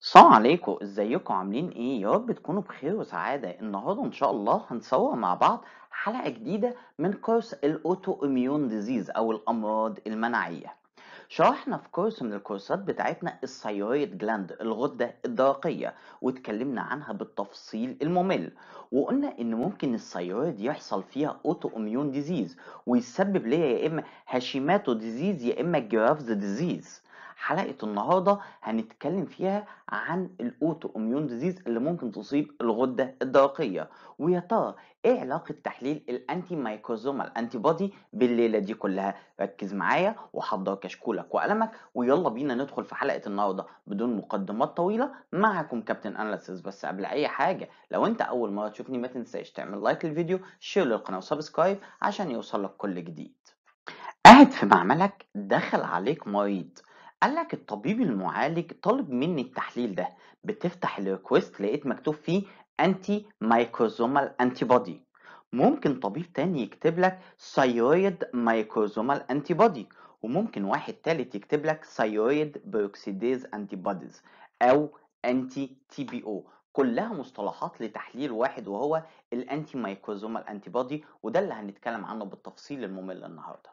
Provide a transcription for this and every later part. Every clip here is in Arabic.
السلام عليكم، ازيكم عاملين ايه؟ يا رب تكونوا بخير وسعادة. النهارده ان شاء الله هنصور مع بعض حلقة جديدة من كورس الاوتو اميون ديزيز او الامراض المناعية. شرحنا في كورس من الكورسات بتاعتنا الثايرويد جلاند، الغدة الدرقية، واتكلمنا عنها بالتفصيل الممل، وقلنا ان ممكن الثايرويد يحصل فيها اوتو اميون ديزيز ويسبب ليها يا اما هاشيماتو ديزيز يا اما جرافز ديزيز. حلقة النهاردة هنتكلم فيها عن الاوتو اميون ديزيز اللي ممكن تصيب الغدة الدرقية. ويا ترى ايه علاقة تحليل الانتي مايكروزومال انتي بودي بالليلة دي كلها؟ ركز معايا وحضر كشكولك وقلمك ويلا بينا ندخل في حلقة النهاردة بدون مقدمات طويلة. معكم كابتن اناليسيس. بس قبل اي حاجة، لو انت اول مرة تشوفني ما تنساش تعمل لايك للفيديو، شير للقناة وسبسكرايب عشان يوصلك كل جديد. قاعد في معملك دخل عليك مريض، قالك الطبيب المعالج طالب مني التحليل ده. بتفتح الريكوست لقيت مكتوب فيه انتي مايكروزومال انتي بودي. ممكن طبيب تاني يكتب لك ثايرويد مايكروزومال انتي بودي، وممكن واحد تالت يكتب لك ثايرويد بيروكسيديز انتي بوديز او انتي تي بي او. كلها مصطلحات لتحليل واحد وهو الانتي مايكروزومال انتي بودي، وده اللي هنتكلم عنه بالتفصيل الممل النهارده.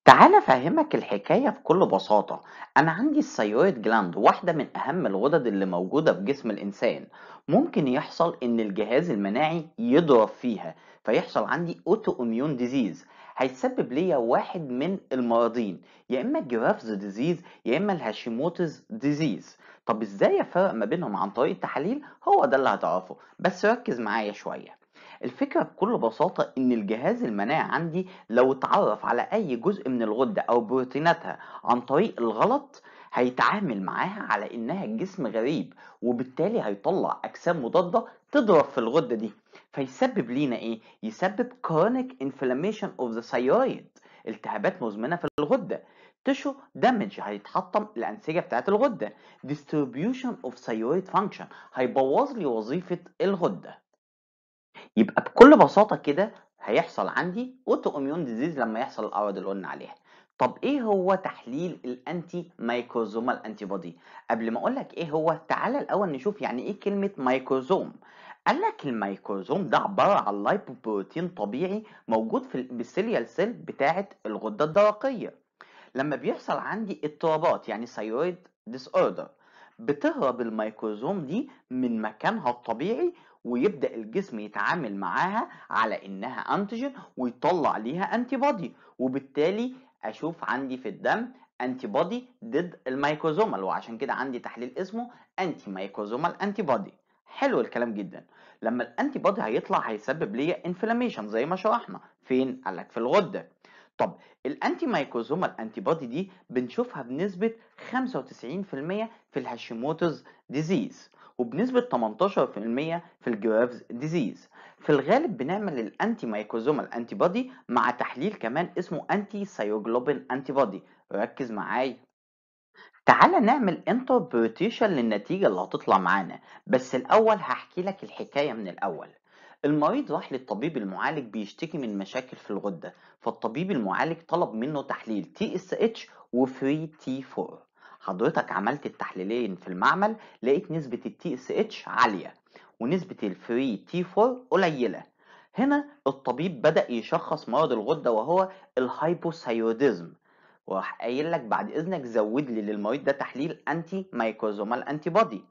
تعال افهمك الحكاية بكل بساطة. انا عندي الثايرويد جلاند، واحدة من اهم الغدد اللي موجودة في جسم الانسان. ممكن يحصل ان الجهاز المناعي يضرب فيها فيحصل عندي اوتو اميون ديزيز، هيسبب ليا واحد من المرضين، يا اما الجرافز ديزيز يا اما الهاشيموتوز ديزيز. طب ازاي افرق ما بينهم عن طريق التحاليل؟ هو ده اللي هتعرفه، بس ركز معايا شوية. الفكرة بكل بساطة إن الجهاز المناعي عندي لو اتعرف على أي جزء من الغدة أو بروتيناتها عن طريق الغلط، هيتعامل معاها على إنها جسم غريب، وبالتالي هيطلع أجسام مضادة تضرب في الغدة دي، فيسبب لينا إيه؟ يسبب chronic inflammation of the thyroid، التهابات مزمنة في الغدة. تشو دامج، هيتحطم الأنسجة بتاعت الغدة. distribution of thyroid function، هيبوظ لي وظيفة الغدة. يبقى بكل بساطة كده هيحصل عندي اوتو اميون ديزيز لما يحصل الاعراض اللي قلنا عليها. طب ايه هو تحليل الانتي مايكروزومال انتي بودي؟ قبل ما اقول لك ايه هو، تعالى الاول نشوف يعني ايه كلمة مايكروزوم. قال لك الميكروزوم ده عبارة عن لايبوبروتين طبيعي موجود في البسيليال سيل بتاعة الغدة الدرقية. لما بيحصل عندي اضطرابات يعني ثايرويد ديس اوردر، بتهرب الميكروزوم دي من مكانها الطبيعي، ويبدأ الجسم يتعامل معاها على انها انتيجين ويطلع ليها انتي بودي، وبالتالي اشوف عندي في الدم انتي بودي ضد الميكروزومال، وعشان كده عندي تحليل اسمه انتي ميكروزومال انتي بودي. حلو الكلام جدا. لما الانتي بودي هيطلع هيسبب ليا انفلاميشن زي ما شرحنا. فين؟ قالك في الغدة. طب الانتي مايكروزومال انتي بودي دي بنشوفها بنسبة 95% في الهاشيموتوز ديزيز، وبنسبة 18% في الجرافز ديزيز. في الغالب بنعمل الانتي مايكروزومال انتي بودي مع تحليل كمان اسمه انتي ثايروجلوبين انتي بودي. ركز معايا. تعالى نعمل انتربريتيشن للنتيجة اللي هتطلع معانا، بس الأول هحكي لك الحكاية من الأول. المريض راح للطبيب المعالج بيشتكي من مشاكل في الغدة، فالطبيب المعالج طلب منه تحليل تي اس اتش وفري تي 4. حضرتك عملت التحليلين في المعمل، لقيت نسبة التي اس اتش عالية ونسبة الفري تي 4 قليلة. هنا الطبيب بدأ يشخص مرض الغدة وهو الهايبوثايروديزم، وراح قايل لك بعد اذنك زود لي للمريض ده تحليل انتي مايكروزومال انتي بودي.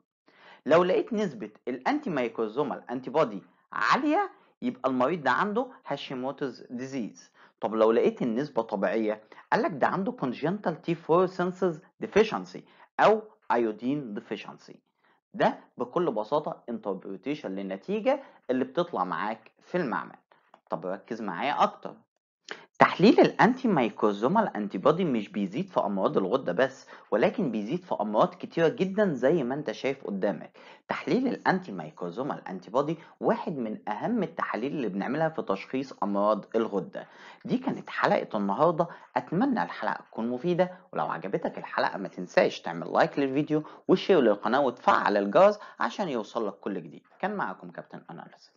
لو لقيت نسبة الانتي مايكروزومال انتي بودي عالية، يبقى المريض ده عنده هاشيموتوز ديزيز. طب لو لقيت النسبة طبيعية، قال لك ده عنده congenital T4 synthase deficiency او iodine deficiency. ده بكل بساطة interpretation للنتيجة اللي بتطلع معاك في المعمل. طب ركز معايا اكتر. تحليل الانتي مايكروزومال انتي بودي مش بيزيد في امراض الغده بس، ولكن بيزيد في امراض كتيره جدا زي ما انت شايف قدامك. تحليل الانتي مايكروزومال انتي بودي واحد من اهم التحاليل اللي بنعملها في تشخيص امراض الغده. دي كانت حلقه النهارده، اتمنى الحلقه تكون مفيده، ولو عجبتك الحلقه ما تنساش تعمل لايك للفيديو وشير للقناه وتفعل الجرس عشان يوصلك كل جديد. كان معاكم كابتن اناليسيس.